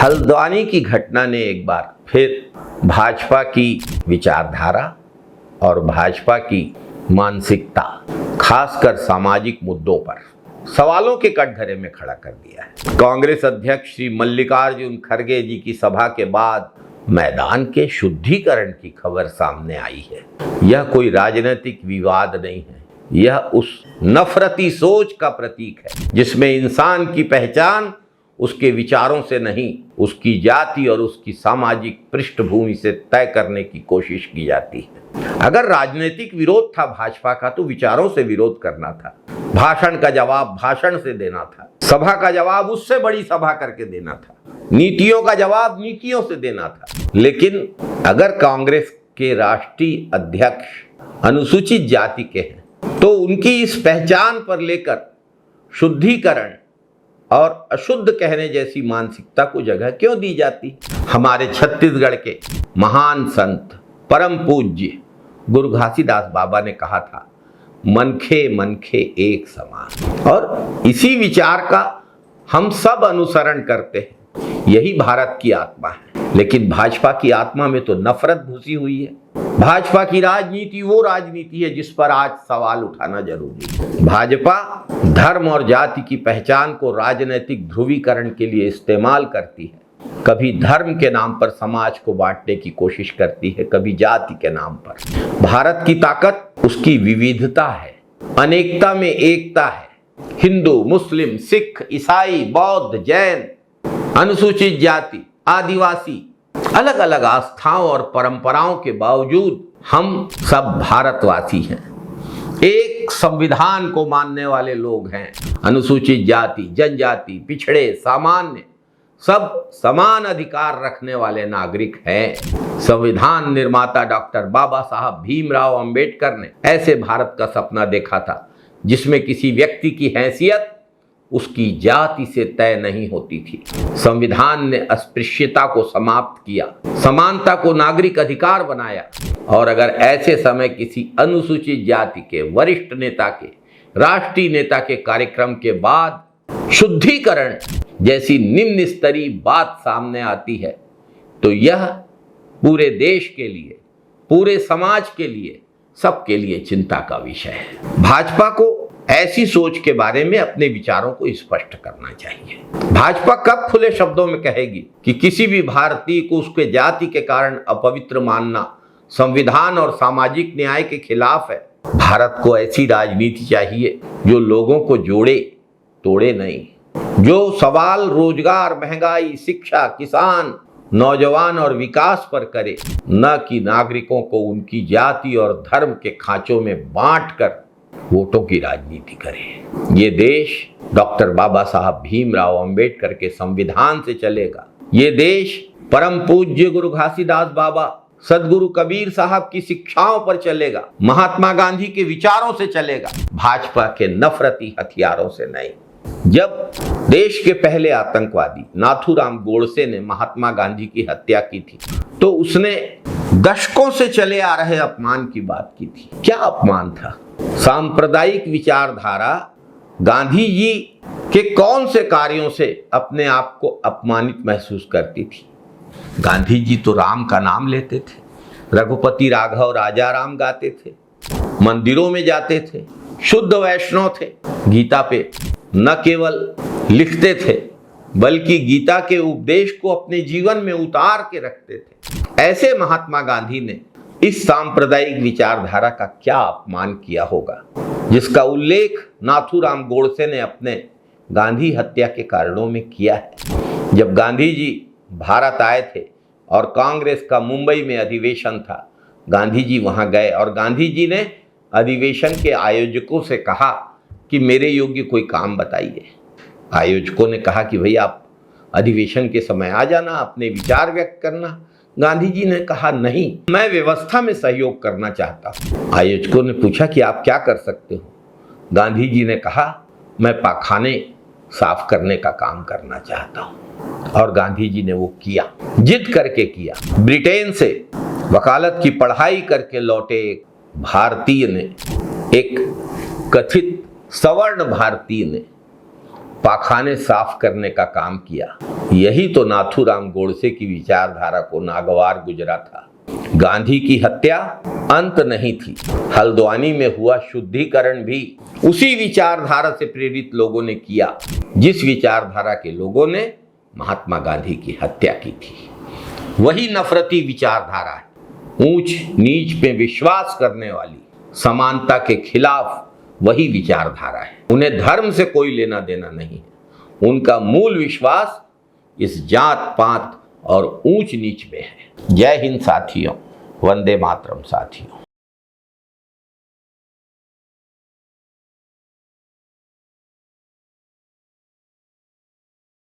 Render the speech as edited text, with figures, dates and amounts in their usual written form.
हल्द्वानी की घटना ने एक बार फिर भाजपा की विचारधारा और भाजपा की मानसिकता, खासकर सामाजिक मुद्दों पर सवालों के कटघरे में खड़ा कर दिया है। कांग्रेस अध्यक्ष श्री मल्लिकार्जुन खड़गे जी की सभा के बाद मैदान के शुद्धिकरण की खबर सामने आई है। यह कोई राजनीतिक विवाद नहीं है, यह उस नफरती सोच का प्रतीक है जिसमें इंसान की पहचान उसके विचारों से नहीं, उसकी जाति और उसकी सामाजिक पृष्ठभूमि से तय करने की कोशिश की जाती है। अगर राजनीतिक विरोध था भाजपा का तो विचारों से विरोध करना था, भाषण का जवाब भाषण से देना था, सभा का जवाब उससे बड़ी सभा करके देना था, नीतियों का जवाब नीतियों से देना था। लेकिन अगर कांग्रेस के राष्ट्रीय अध्यक्ष अनुसूचित जाति के हैं तो उनकी इस पहचान पर लेकर शुद्धिकरण और अशुद्ध कहने जैसी मानसिकता को जगह क्यों दी जाती? हमारे छत्तीसगढ़ के महान संत परम पूज्य गुरु घासीदास बाबा ने कहा था, मनखे मनखे एक समान, और इसी विचार का हम सब अनुसरण करते हैं। यही भारत की आत्मा है। लेकिन भाजपा की आत्मा में तो नफरत घुसी हुई है। भाजपा की राजनीति वो राजनीति है जिस पर आज सवाल उठाना जरूरी है। भाजपा धर्म और जाति की पहचान को राजनीतिक ध्रुवीकरण के लिए इस्तेमाल करती है। कभी धर्म के नाम पर समाज को बांटने की कोशिश करती है, कभी जाति के नाम पर। भारत की ताकत उसकी विविधता है, अनेकता में एकता है। हिंदू, मुस्लिम, सिख, ईसाई, बौद्ध, जैन, अनुसूचित जाति, आदिवासी, अलग अलग आस्थाओं और परंपराओं के बावजूद हम सब भारतवासी हैं। एक संविधान को मानने वाले लोग हैं। अनुसूचित जाति, जनजाति, पिछड़े, सामान्य सब समान अधिकार रखने वाले नागरिक हैं। संविधान निर्माता डॉक्टर बाबा साहब भीमराव अंबेडकर ने ऐसे भारत का सपना देखा था जिसमें किसी व्यक्ति की हैसियत उसकी जाति से तय नहीं होती थी। संविधान ने अस्पृश्यता को समाप्त किया, समानता को नागरिक अधिकार बनाया। और अगर ऐसे समय किसी अनुसूचित जाति के वरिष्ठ नेता के, राष्ट्रीय नेता के कार्यक्रम के बाद शुद्धिकरण जैसी निम्न स्तरीय बात सामने आती है तो यह पूरे देश के लिए, पूरे समाज के लिए, सबके लिए चिंता का विषय है। भाजपा को ऐसी सोच के बारे में अपने विचारों को स्पष्ट करना चाहिए। भाजपा कब खुले शब्दों में कहेगी कि किसी भी भारतीय को उसके जाति के कारण अपवित्र मानना संविधान और सामाजिक न्याय के खिलाफ है? भारत को ऐसी राजनीति चाहिए जो लोगों को जोड़े, तोड़े नहीं, जो सवाल रोजगार, महंगाई, शिक्षा, किसान, नौजवान और विकास पर करे, न कि नागरिकों को उनकी जाति और धर्म के खांचों में बांटकर वोटों की राजनीति करे। ये देश डॉक्टर बाबा साहब भीमराव अंबेडकर के संविधान से चलेगा। ये देश परम पूज्य गुरु घासीदास बाबा, सदगुरु कबीर साहब की शिक्षाओं पर चलेगा, महात्मा गांधी के विचारों से चलेगा, भाजपा के नफरती हथियारों से नहीं। जब देश के पहले आतंकवादी नाथूराम गोडसे ने महात्मा गांधी की हत्या की थी तो उसने दशकों से चले आ रहे अपमान की बात की थी। क्या अपमान था? सांप्रदायिक विचारधारा गांधी जी के कौन से कार्यों से अपने आप को अपमानित महसूस करती थी? गांधी जी तो राम का नाम लेते थे, रघुपति राघव राजा राम गाते थे, मंदिरों में जाते थे, शुद्ध वैष्णव थे, गीता पे न केवल लिखते थे बल्कि गीता के उपदेश को अपने जीवन में उतार के रखते थे। ऐसे महात्मा गांधी ने इस सांप्रदायिक विचारधारा का क्या अपमान किया होगा जिसका उल्लेख नाथूराम गोडसे ने अपने गांधी हत्या के कारणों में किया है। जब गांधी जी भारत आए थे और कांग्रेस का मुंबई में अधिवेशन था, गांधी जी वहां गए और गांधी जी ने अधिवेशन के आयोजकों से कहा कि मेरे योग्य कोई काम बताइए। आयोजकों ने कहा कि भाई आप अधिवेशन के समय आ जाना, अपने विचार व्यक्त करना। गांधी जी ने कहा नहीं, मैं व्यवस्था में सहयोग करना चाहता हूँ। आयोजकों ने पूछा कि आप क्या कर सकते हो? गांधी जी ने कहा मैं पाखाने साफ करने का काम करना चाहता हूँ। और गांधी जी ने वो किया, जिद करके किया। ब्रिटेन से वकालत की पढ़ाई करके लौटे एक भारतीय ने, एक कथित सवर्ण भारतीय ने पाखाने साफ करने का काम किया। यही तो नाथूराम गोडसे की विचारधारा को नागवार गुजरा था। गांधी की हत्या अंत नहीं थी। हल्द्वानी में हुआ शुद्धिकरण भी उसी विचारधारा से प्रेरित लोगों ने किया, जिस विचारधारा के लोगों ने महात्मा गांधी की हत्या की थी। वही नफरती विचारधारा है। ऊंच नीच पे विश्वास करने वाली, समानता के खिलाफ वही विचारधारा है। उन्हें धर्म से कोई लेना देना नहीं है। उनका मूल विश्वास इस जात पात और ऊंच नीच में है। जय हिंद साथियों, वंदे मातरम साथियों।